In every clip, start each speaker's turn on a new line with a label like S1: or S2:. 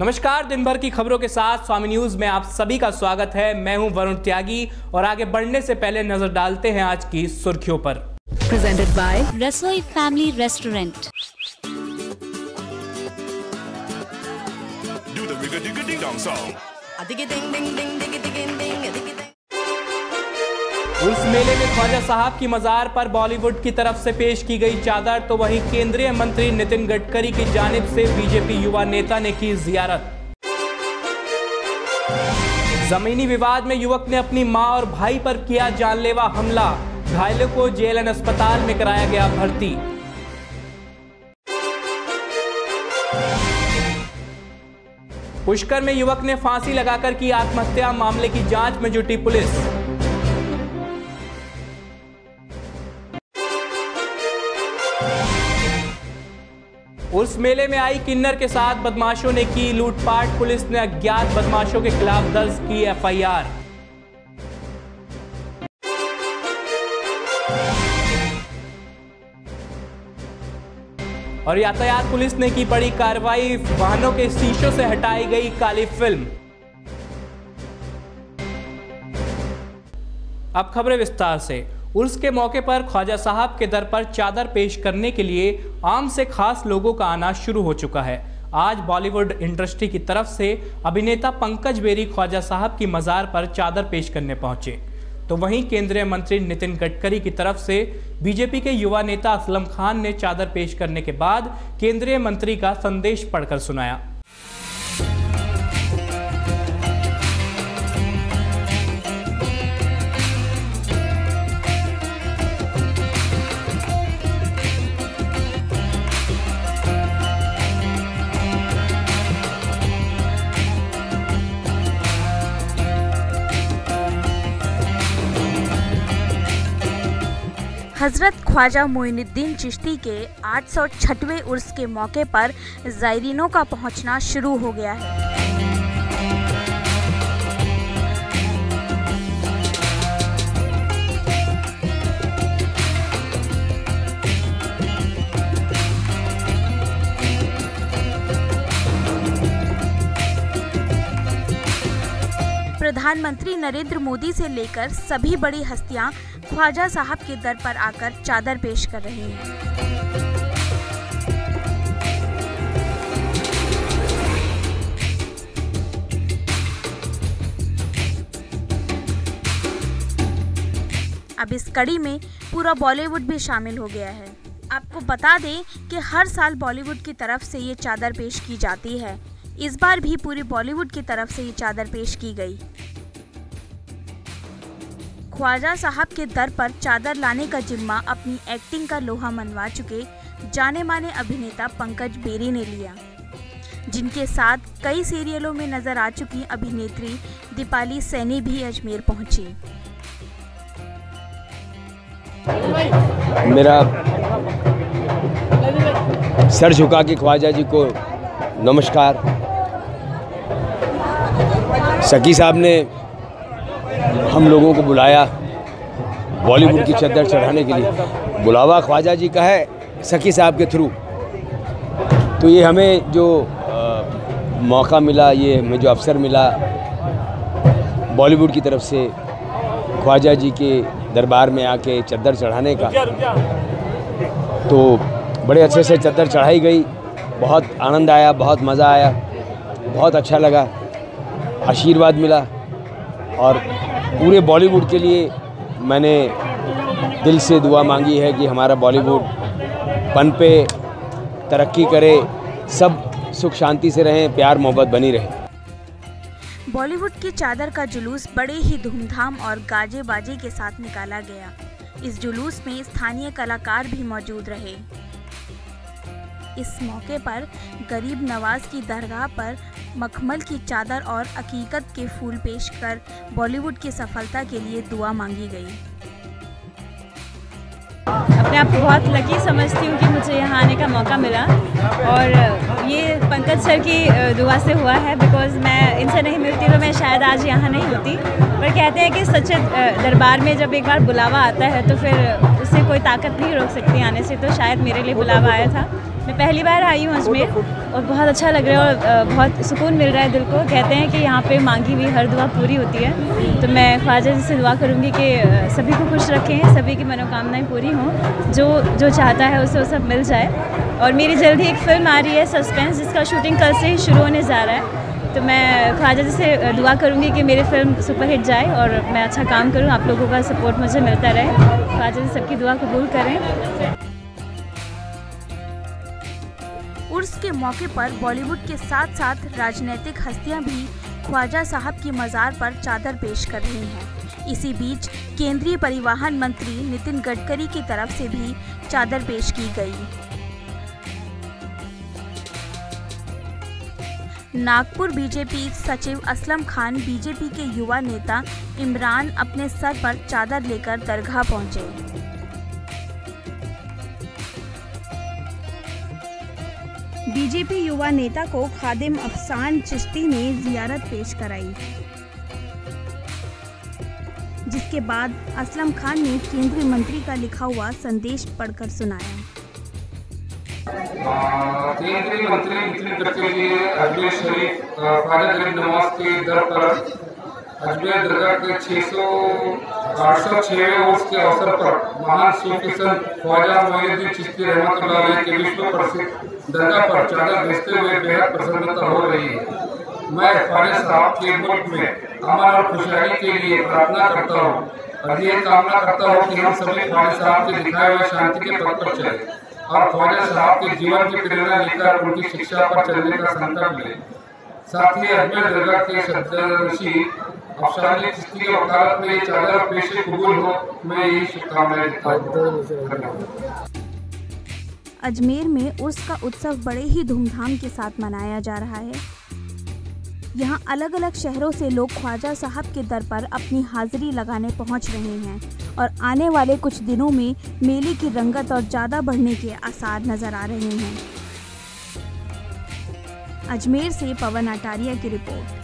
S1: नमस्कार, दिन भर की खबरों के साथ स्वामी न्यूज में आप सभी का स्वागत है। मैं हूं वरुण त्यागी और आगे बढ़ने से पहले नजर डालते हैं आज की सुर्खियों पर।
S2: प्रेजेंटेड बाय रसोई फैमिली रेस्टोरेंट।
S1: उर्स मेले में ख्वाजा साहब की मजार पर बॉलीवुड की तरफ से पेश की गई चादर, तो वहीं केंद्रीय मंत्री नितिन गडकरी की जानिब से बीजेपी युवा नेता ने की जियारत। जमीनी विवाद में युवक ने अपनी मां और भाई पर किया जानलेवा हमला, घायलों को जेएलएन अस्पताल में कराया गया भर्ती। पुष्कर में युवक ने फांसी लगाकर की आत्महत्या, मामले की जांच में जुटी पुलिस। उर्स मेले में आई किन्नर के साथ बदमाशों ने की लूटपाट, पुलिस ने अज्ञात बदमाशों के खिलाफ दर्ज की एफआईआर। और यातायात पुलिस ने की बड़ी कार्रवाई, वाहनों के शीशों से हटाई गई काली फिल्म। अब खबरें विस्तार से। उर्स के मौके पर ख्वाजा साहब के दर पर चादर पेश करने के लिए आम से खास लोगों का आना शुरू हो चुका है। आज बॉलीवुड इंडस्ट्री की तरफ से अभिनेता पंकज बेरी ख्वाजा साहब की मजार पर चादर पेश करने पहुंचे, तो वहीं केंद्रीय मंत्री नितिन गडकरी की तरफ से बीजेपी के युवा नेता असलम खान ने चादर पेश करने के बाद केंद्रीय मंत्री का संदेश पढ़कर सुनाया।
S3: हजरत ख्वाजा मोइनुद्दीन चिश्ती के 806वें उर्स के मौके पर ज़ायरीनों का पहुंचना शुरू हो गया है। प्रधानमंत्री नरेंद्र मोदी से लेकर सभी बड़ी हस्तियां ख्वाजा साहब के दर पर आकर चादर पेश कर रही हैं। अब इस कड़ी में पूरा बॉलीवुड भी शामिल हो गया है। आपको बता दें कि हर साल बॉलीवुड की तरफ से ये चादर पेश की जाती है। इस बार भी पूरी बॉलीवुड की तरफ से ये चादर पेश की गई। ख्वाजा साहब के दर पर चादर लाने का जिम्मा अपनी एक्टिंग का लोहा मनवा चुके जाने माने अभिनेता पंकज बेरी ने लिया, जिनके साथ कई सीरियलों में नजर आ चुकी अभिनेत्री दीपाली सैनी भी अजमेर पहुंची।
S4: मेरा सर झुका के ख्वाजा जी को नमस्कार। सकी साहब ने हम लोगों को बुलाया बॉलीवुड की चादर चढ़ाने के लिए। बुलावा ख्वाजा जी का है सकी साहब के थ्रू, तो ये हमें जो मौका मिला, ये हमें जो अवसर मिला बॉलीवुड की तरफ से ख्वाजा जी के दरबार में आके चादर चढ़ाने का, तो बड़े अच्छे से चादर चढ़ाई गई। बहुत आनंद आया, बहुत मज़ा आया, बहुत अच्छा लगा, आशीर्वाद मिला। और पूरे बॉलीवुड के लिए मैंने दिल से दुआ मांगी है कि हमारा बॉलीवुड पनपे, तरक्की करे, सब सुख शांति से रहें, प्यार मोहब्बत बनी रहे।
S3: बॉलीवुड की चादर का जुलूस बड़े ही धूमधाम और गाजे बाजे के साथ निकाला गया। इस जुलूस में स्थानीय कलाकार भी मौजूद रहे। इस मौके पर गरीब नवाज की दरगाह पर मखमल की चादर और अकीकत के फूल पेश कर बॉलीवुड की सफलता के लिए दुआ मांगी गई।
S5: अपने आप को बहुत लकी समझती हूँ कि मुझे यहाँ आने का मौका मिला, और ये पंकज सर की दुआ से हुआ है। बिकॉज़ मैं इनसे नहीं मिलती तो मैं शायद आज यहाँ नहीं होती। पर कहते हैं कि सच्चे दरबार में जब एक बार बुलावा आता है तो फिर उससे कोई ताकत नहीं रोक सकती आने से, तो शायद मेरे लिए बुलावा आया था। मैं पहली बार आई हूँ अजमेर और बहुत अच्छा लग रहा है और बहुत सुकून मिल रहा है दिल को। कहते हैं कि यहाँ पे मांगी हुई हर दुआ पूरी होती है, तो मैं ख्वाजा जी से दुआ करूँगी कि सभी को खुश रखें, सभी की मनोकामनाएं पूरी हों, जो चाहता है उसे वो सब मिल जाए। और मेरी जल्दी एक फ़िल्म आ रही है सस्पेंस, जिसका शूटिंग कल से ही शुरू होने जा रहा है, तो मैं ख्वाजा जी से दुआ करूँगी कि मेरी फ़िल्म सुपरहिट जाए और मैं अच्छा काम करूँ, आप लोगों का सपोर्ट मुझे मिलता रहे। ख्वाजा जी सबकी दुआ कबूल करें।
S3: उर्स के मौके पर बॉलीवुड के साथ साथ राजनीतिक हस्तियां भी ख्वाजा साहब की मज़ार पर चादर पेश कर रही हैं। इसी बीच केंद्रीय परिवहन मंत्री नितिन गडकरी की तरफ से भी चादर पेश की गई। नागपुर बीजेपी सचिव असलम खान बीजेपी के युवा नेता इमरान अपने सर पर चादर लेकर दरगाह पहुंचे। बीजेपी युवा नेता को खादिम अफसान चिश्ती ने जियारत पेश कराई, जिसके बाद असलम खान ने केंद्रीय मंत्री का लिखा हुआ संदेश पढ़कर सुनाया।
S6: केंद्रीय मंत्री नितिन गडकरी ने अजमेर शरीफ ख्वाजा गरीब नवाज के दर पर अजमेर दरगाह के 806वें उर्स के अवसर पर महान सूफी संत ख्वाजा मोइनुद्दीन चिश्ती रहमतुल्लाह अलैह के विश्व प्रसिद्ध दरगाह पर चादर भेजते हुए बेहद प्रसन्नता हो रही है। मैं ख्वाजा साहब के मुल्क में अमन और खुशहाली के लिए प्रार्थना करता हूँ और ये कामना करता हूँ कि हम सभी ख्वाजा साहब के दिखाए हुए शांति के पथ पर चलें और ख्वाजा साहब के जीवन की प्रेरणा लेकर उनकी शिक्षा पर चलने का संकल्प लें। साथ ही अजमेर दरगाह के सदरशी अफसान चिश्ती की वकालत में ये चादर पेश कबूल हो, मैं यही शुभकामनाएं देता हूँ।
S3: अजमेर में उर्स का उत्सव बड़े ही धूमधाम के साथ मनाया जा रहा है। यहाँ अलग अलग शहरों से लोग ख्वाजा साहब के दर पर अपनी हाजिरी लगाने पहुँच रहे हैं और आने वाले कुछ दिनों में मेले की रंगत और ज़्यादा बढ़ने के आसार नज़र आ रहे हैं। अजमेर से पवन अटारिया की रिपोर्ट।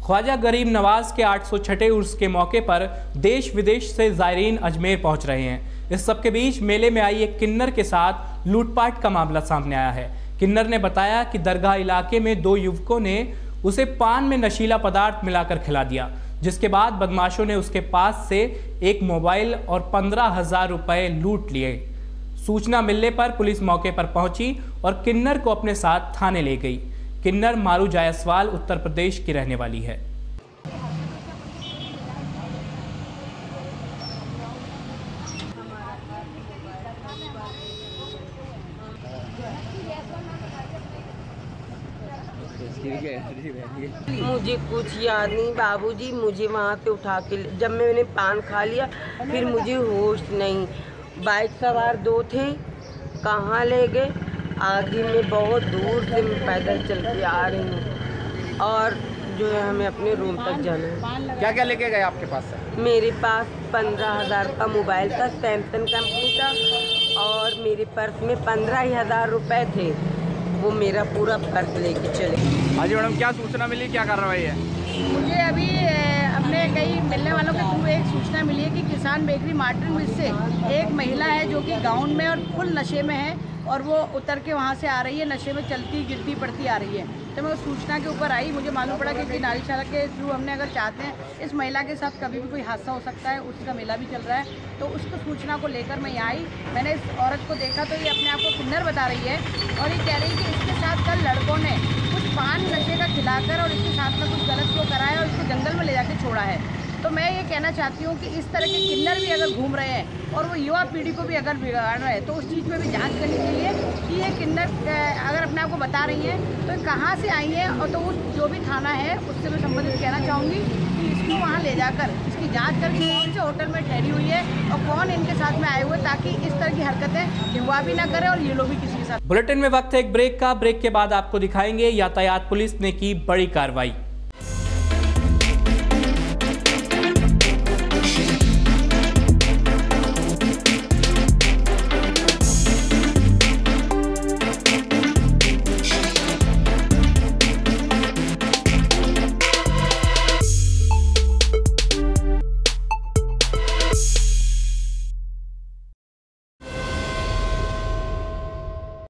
S1: ख्वाजा गरीब नवाज के 806 उर्स के मौके पर देश विदेश से ज़ायरीन अजमेर पहुंच रहे हैं। इस सब के बीच मेले में आई एक किन्नर के साथ लूटपाट का मामला सामने आया है। किन्नर ने बताया कि दरगाह इलाके में 2 युवकों ने उसे पान में नशीला पदार्थ मिलाकर खिला दिया, जिसके बाद बदमाशों ने उसके पास से एक मोबाइल और 15,000 रुपए लूट लिए। सूचना मिलने पर पुलिस मौके पर पहुंची और किन्नर को अपने साथ थाने ले गई। किन्नर मारू जायसवाल उत्तर प्रदेश की रहने वाली है।
S7: मुझे कुछ याद नहीं बाबूजी, मुझे वहाँ से उठा के जब मैंने पान खा लिया फिर मुझे होश नहीं। बाइक सवार 2 थे, कहाँ ले गए, आगे में बहुत दूर से मैं पैदल चल के आ रही हूँ और जो है हमें अपने रूम तक जाना है।
S8: क्या क्या लेके गए आपके पास से?
S7: मेरे पास 15,000 का मोबाइल था सैमसंग कंपनी का और मेरे पर्स में 15,000 रुपए थे। वो मेरा पूरा पर्स लेके चले।
S8: हाँ जी मैडम, क्या सूचना मिली, क्या कार्रवाई है?
S9: मुझे अभी अपने कई मिलने वालों के थ्रू एक सूचना मिली है कि किसान बेकरी मार्टिन मिल से एक महिला है जो कि गाउन में और फुल नशे में है और वो उतर के वहाँ से आ रही है, नशे में चलती गिरती पड़ती आ रही है। तो मैं उस सूचना के ऊपर आई, मुझे मालूम पड़ा कि नारीशाला के थ्रू हमने अगर चाहते हैं इस महिला के साथ कभी भी कोई हादसा हो सकता है, उसका मेला भी चल रहा है, तो उसको सूचना को लेकर मैं यहाँ आई। मैंने इस औरत को देखा तो ये अपने आप को किन्नर बता रही है और ये कह रही है कि इसके साथ कल लड़कों ने कुछ पान नशे का खिलाकर और इसके साथ में कुछ गलत को कराया और इसको जंगल में ले जाके छोड़ा है। तो मैं ये कहना चाहती हूँ कि इस तरह के किन्नर भी अगर घूम रहे हैं और वो युवा पीढ़ी को भी अगर बिगाड़ रहे हैं तो उस चीज़ में भी जांच करनी चाहिए कि ये किन्नर अगर अपने आप को बता रही हैं तो कहाँ से आई हैं। और तो उस जो भी थाना है उससे मैं संबंधित कहना चाहूँगी कि इसको वहाँ ले जाकर इसकी जाँच करके कौन से होटल में ठहरी हुई है और कौन इनके साथ में आए हुए, ताकि इस तरह की हरकतें युवा भी ना करे और ये लोग भी किसी के साथ।
S1: बुलेटिन में वक्त है एक ब्रेक का। ब्रेक के बाद आपको दिखाएंगे यातायात पुलिस ने की बड़ी कार्रवाई।